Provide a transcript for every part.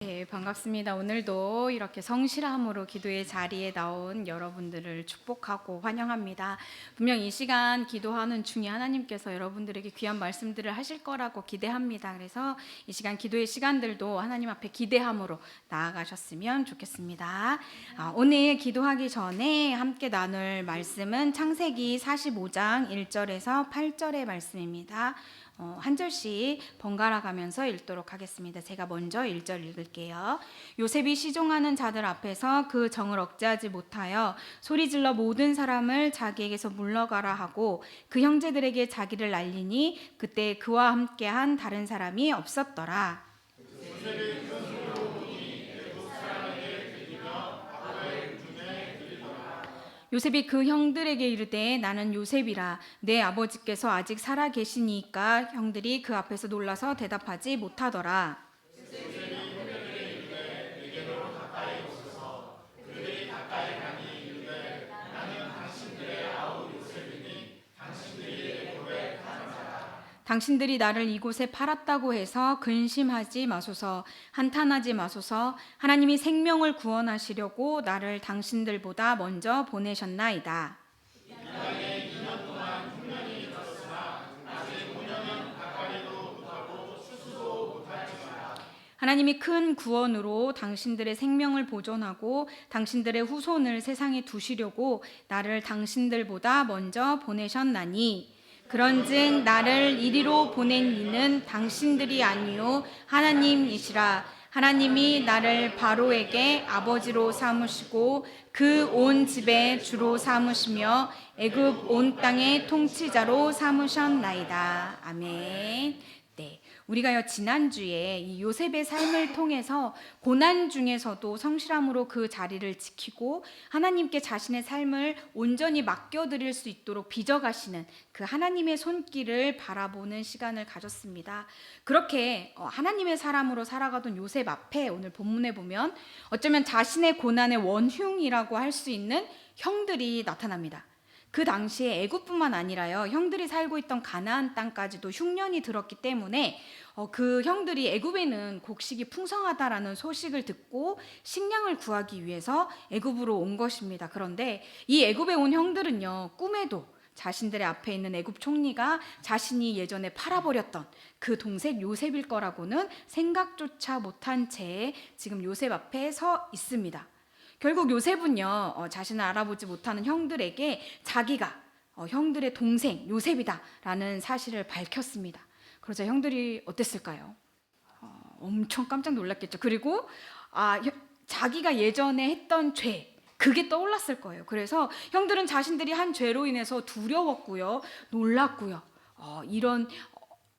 네, 반갑습니다. 오늘도 이렇게 성실함으로 기도의 자리에 나온 여러분들을 축복하고 환영합니다. 분명 이 시간 기도하는 중에 하나님께서 여러분들에게 귀한 말씀들을 하실 거라고 기대합니다. 그래서 이 시간 기도의 시간들도 하나님 앞에 기대함으로 나아가셨으면 좋겠습니다. 오늘 기도하기 전에 함께 나눌 말씀은 창세기 45장 1절에서 8절의 말씀입니다. 한 절씩 번갈아 가면서 읽도록 하겠습니다. 제가 먼저 1절 읽을게요. 요셉이 시종하는 자들 앞에서 그 정을 억제하지 못하여 소리질러 모든 사람을 자기에게서 물러가라 하고 그 형제들에게 자기를 날리니 그때 그와 함께한 다른 사람이 없었더라. 요셉이 그 형들에게 이르되 나는 요셉이라 내 아버지께서 아직 살아 계시니까 형들이 그 앞에서 놀라서 대답하지 못하더라. 당신들이 나를 이곳에 팔았다고 해서 근심하지 마소서, 한탄하지 마소서. 하나님이 생명을 구원하시려고 나를 당신들보다 먼저 보내셨나이다. 하나님이 큰 구원으로 당신들의 생명을 보존하고 당신들의 후손을 세상에 두시려고 나를 당신들보다 먼저 보내셨나니 그런즉 나를 이리로 보낸 이는 당신들이 아니요 하나님이시라. 하나님이 나를 바로에게 아버지로 삼으시고 그 온 집의 주로 삼으시며 애굽 온 땅의 통치자로 삼으셨나이다. 아멘. 네, 우리가요 지난주에 이 요셉의 삶을 통해서 고난 중에서도 성실함으로 그 자리를 지키고 하나님께 자신의 삶을 온전히 맡겨드릴 수 있도록 빚어가시는 그 하나님의 손길을 바라보는 시간을 가졌습니다. 그렇게 하나님의 사람으로 살아가던 요셉 앞에 오늘 본문에 보면 어쩌면 자신의 고난의 원흉이라고 할 수 있는 형들이 나타납니다. 그 당시에 애굽뿐만 아니라요 형들이 살고 있던 가나안 땅까지도 흉년이 들었기 때문에 그 형들이 애굽에는 곡식이 풍성하다라는 소식을 듣고 식량을 구하기 위해서 애굽으로 온 것입니다. 그런데 이 애굽에 온 형들은요 꿈에도 자신들의 앞에 있는 애굽 총리가 자신이 예전에 팔아버렸던 그 동생 요셉일 거라고는 생각조차 못한 채 지금 요셉 앞에 서 있습니다. 결국 요셉은요 자신을 알아보지 못하는 형들에게 자기가 형들의 동생 요셉이다라는 사실을 밝혔습니다. 그러자 형들이 어땠을까요? 엄청 깜짝 놀랐겠죠. 그리고 자기가 예전에 했던 죄 그게 떠올랐을 거예요. 그래서 형들은 자신들이 한 죄로 인해서 두려웠고요, 놀랐고요. 이런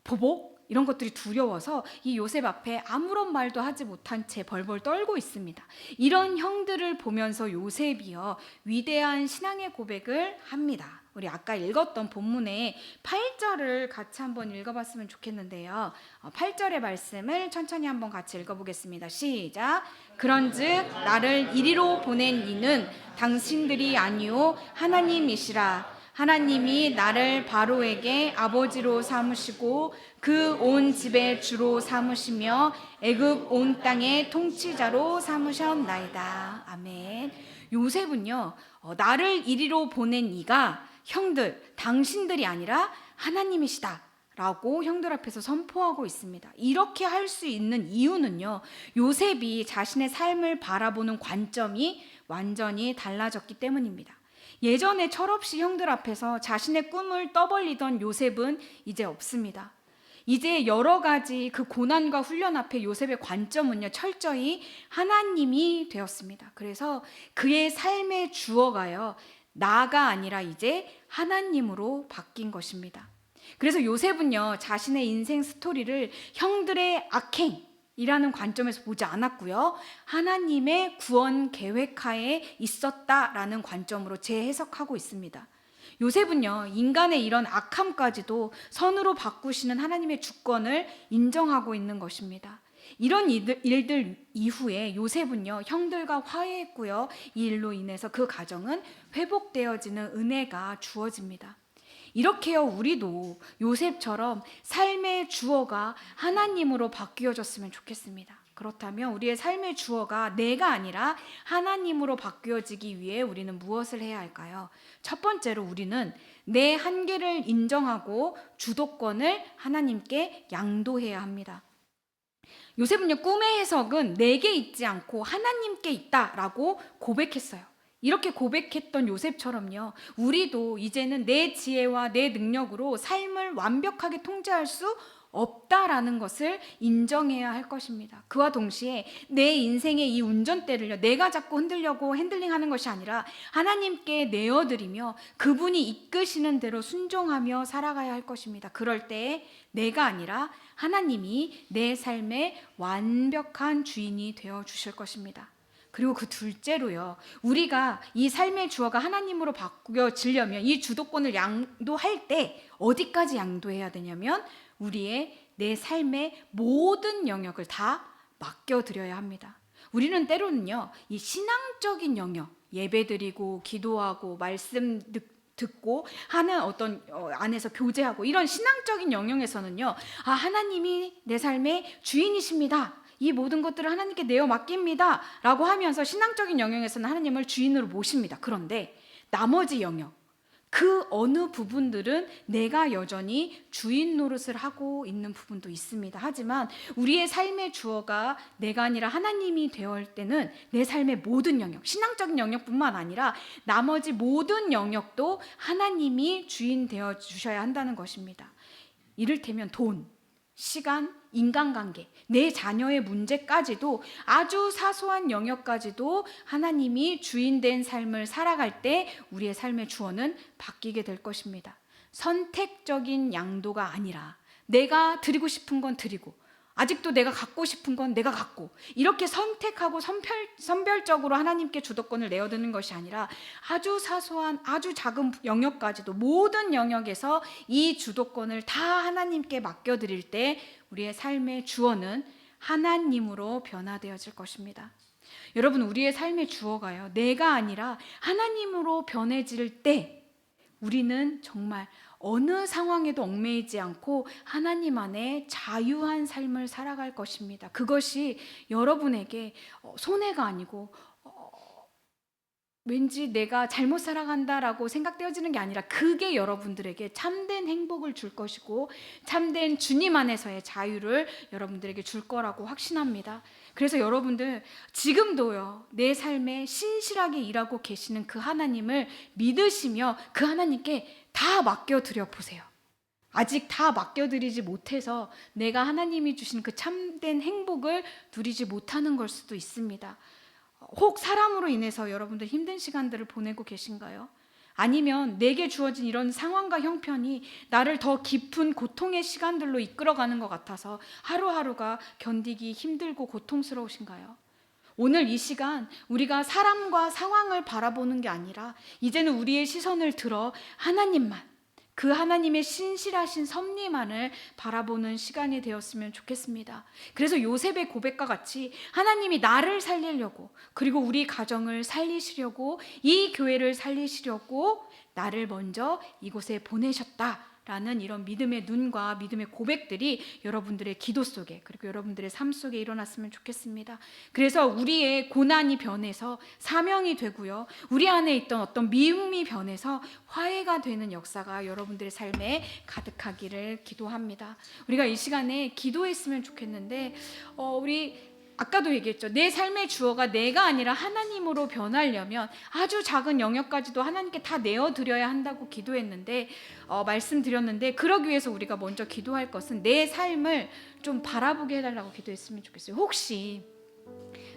보복 이런 것들이 두려워서 이 요셉 앞에 아무런 말도 하지 못한 채 벌벌 떨고 있습니다. 이런 형들을 보면서 요셉이요 위대한 신앙의 고백을 합니다. 우리 아까 읽었던 본문의 8절을 같이 한번 읽어봤으면 좋겠는데요. 8절의 말씀을 천천히 한번 같이 읽어보겠습니다. 시작. 그런즉 나를 이리로 보낸 이는 당신들이 아니요 하나님이시라. 하나님이 나를 바로에게 아버지로 삼으시고 그 온 집의 주로 삼으시며 애굽 온 땅의 통치자로 삼으셨나이다. 아멘. 요셉은요 나를 이리로 보낸 이가 형들 당신들이 아니라 하나님이시다 라고 형들 앞에서 선포하고 있습니다. 이렇게 할 수 있는 이유는요 요셉이 자신의 삶을 바라보는 관점이 완전히 달라졌기 때문입니다. 예전에 철없이 형들 앞에서 자신의 꿈을 떠벌리던 요셉은 이제 없습니다. 이제 여러 가지 그 고난과 훈련 앞에 요셉의 관점은요 철저히 하나님이 되었습니다. 그래서 그의 삶의 주어가요 나가 아니라 이제 하나님으로 바뀐 것입니다. 그래서 요셉은요 자신의 인생 스토리를 형들의 악행 이라는 관점에서 보지 않았고요. 하나님의 구원 계획하에 있었다라는 관점으로 재해석하고 있습니다. 요셉은요 인간의 이런 악함까지도 선으로 바꾸시는 하나님의 주권을 인정하고 있는 것입니다. 이런 일들 이후에 요셉은요 형들과 화해했고요. 이 일로 인해서 그 가정은 회복되어지는 은혜가 주어집니다. 이렇게요 우리도 요셉처럼 삶의 주어가 하나님으로 바뀌어졌으면 좋겠습니다. 그렇다면 우리의 삶의 주어가 내가 아니라 하나님으로 바뀌어지기 위해 우리는 무엇을 해야 할까요? 첫 번째로 우리는 내 한계를 인정하고 주도권을 하나님께 양도해야 합니다. 요셉은요, 꿈의 해석은 내게 있지 않고 하나님께 있다라고 고백했어요. 이렇게 고백했던 요셉처럼요, 우리도 이제는 내 지혜와 내 능력으로 삶을 완벽하게 통제할 수 없다라는 것을 인정해야 할 것입니다. 그와 동시에 내 인생의 이 운전대를요, 내가 자꾸 흔들려고 핸들링하는 것이 아니라 하나님께 내어드리며 그분이 이끄시는 대로 순종하며 살아가야 할 것입니다. 그럴 때 내가 아니라 하나님이 내 삶의 완벽한 주인이 되어 주실 것입니다. 그리고 그 둘째로요, 우리가 이 삶의 주어가 하나님으로 바뀌어지려면 이 주도권을 양도할 때 어디까지 양도해야 되냐면 우리의 내 삶의 모든 영역을 다 맡겨드려야 합니다. 우리는 때로는요, 이 신앙적인 영역, 예배드리고 기도하고 말씀 듣고 하는 어떤 안에서 교제하고 이런 신앙적인 영역에서는요, 하나님이 내 삶의 주인이십니다, 이 모든 것들을 하나님께 내어 맡깁니다 라고 하면서 신앙적인 영역에서는 하나님을 주인으로 모십니다. 그런데 나머지 영역, 그 어느 부분들은 내가 여전히 주인 노릇을 하고 있는 부분도 있습니다. 하지만 우리의 삶의 주어가 내가 아니라 하나님이 되어올 때는 내 삶의 모든 영역, 신앙적인 영역뿐만 아니라 나머지 모든 영역도 하나님이 주인 되어 주셔야 한다는 것입니다. 이를테면 돈, 시간, 인간관계, 내 자녀의 문제까지도, 아주 사소한 영역까지도 하나님이 주인된 삶을 살아갈 때 우리의 삶의 주어는 바뀌게 될 것입니다. 선택적인 양도가 아니라 내가 드리고 싶은 건 드리고 아직도 내가 갖고 싶은 건 내가 갖고, 이렇게 선택하고 선별적으로 하나님께 주도권을 내어드는 것이 아니라 아주 사소한 아주 작은 영역까지도 모든 영역에서 이 주도권을 다 하나님께 맡겨드릴 때 우리의 삶의 주어는 하나님으로 변화되어질 것입니다. 여러분, 우리의 삶의 주어가요, 내가 아니라 하나님으로 변해질 때 우리는 정말 어느 상황에도 얽매이지 않고 하나님 안에 자유한 삶을 살아갈 것입니다. 그것이 여러분에게 손해가 아니고 왠지 내가 잘못 살아간다라고 생각되어지는 게 아니라 그게 여러분들에게 참된 행복을 줄 것이고 참된 주님 안에서의 자유를 여러분들에게 줄 거라고 확신합니다. 그래서 여러분들 지금도요, 내 삶에 신실하게 일하고 계시는 그 하나님을 믿으시며 그 하나님께 다 맡겨드려 보세요. 아직 다 맡겨드리지 못해서 내가 하나님이 주신 그 참된 행복을 누리지 못하는 걸 수도 있습니다. 혹 사람으로 인해서 여러분들 힘든 시간들을 보내고 계신가요? 아니면 내게 주어진 이런 상황과 형편이 나를 더 깊은 고통의 시간들로 이끌어가는 것 같아서 하루하루가 견디기 힘들고 고통스러우신가요? 오늘 이 시간 우리가 사람과 상황을 바라보는 게 아니라 이제는 우리의 시선을 들어 하나님만, 그 하나님의 신실하신 섭리만을 바라보는 시간이 되었으면 좋겠습니다. 그래서 요셉의 고백과 같이 하나님이 나를 살리려고, 그리고 우리 가정을 살리시려고, 이 교회를 살리시려고 나를 먼저 이곳에 보내셨다라는 이런 믿음의 눈과 믿음의 고백들이 여러분들의 기도 속에, 그리고 여러분들의 삶 속에 일어났으면 좋겠습니다. 그래서 우리의 고난이 변해서 사명이 되고요, 우리 안에 있던 어떤 미움이 변해서 화해가 되는 역사가 여러분들의 삶에 가득하기를 기도합니다. 우리가 이 시간에 기도했으면 좋겠는데 우리 아까도 얘기했죠. 내 삶의 주어가 내가 아니라 하나님으로 변하려면 아주 작은 영역까지도 하나님께 다 내어드려야 한다고 기도했는데 말씀드렸는데, 그러기 위해서 우리가 먼저 기도할 것은 내 삶을 좀 바라보게 해달라고 기도했으면 좋겠어요. 혹시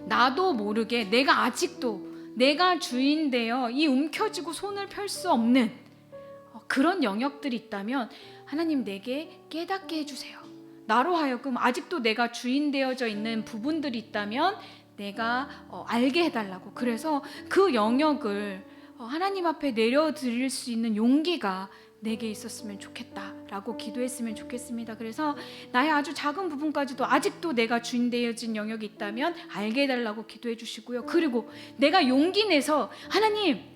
나도 모르게 내가 아직도 내가 주인 되어 이 움켜쥐고 손을 펼 수 없는 그런 영역들이 있다면 하나님 내게 깨닫게 해주세요. 나로 하여금 아직도 내가 주인 되어져 있는 부분들이 있다면 내가 알게 해달라고, 그래서 그 영역을 하나님 앞에 내려드릴 수 있는 용기가 내게 있었으면 좋겠다라고 기도했으면 좋겠습니다. 그래서 나의 아주 작은 부분까지도 아직도 내가 주인 되어진 영역이 있다면 알게 해달라고 기도해 주시고요. 그리고 내가 용기 내서 하나님,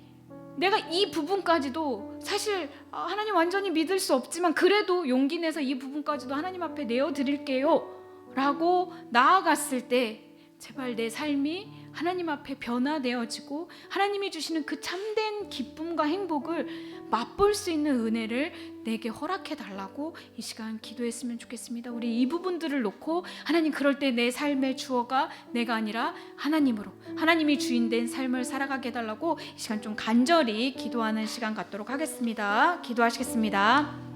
내가 이 부분까지도 사실 하나님 완전히 믿을 수 없지만 그래도 용기 내서 이 부분까지도 하나님 앞에 내어드릴게요 라고 나아갔을 때 제발 내 삶이 하나님 앞에 변화되어지고 하나님이 주시는 그 참된 기쁨과 행복을 맛볼 수 있는 은혜를 내게 허락해 달라고 이 시간 기도했으면 좋겠습니다. 우리 이 부분들을 놓고 하나님, 그럴 때 내 삶의 주어가 내가 아니라 하나님으로, 하나님이 주인된 삶을 살아가게 해달라고 이 시간 좀 간절히 기도하는 시간 갖도록 하겠습니다. 기도하시겠습니다.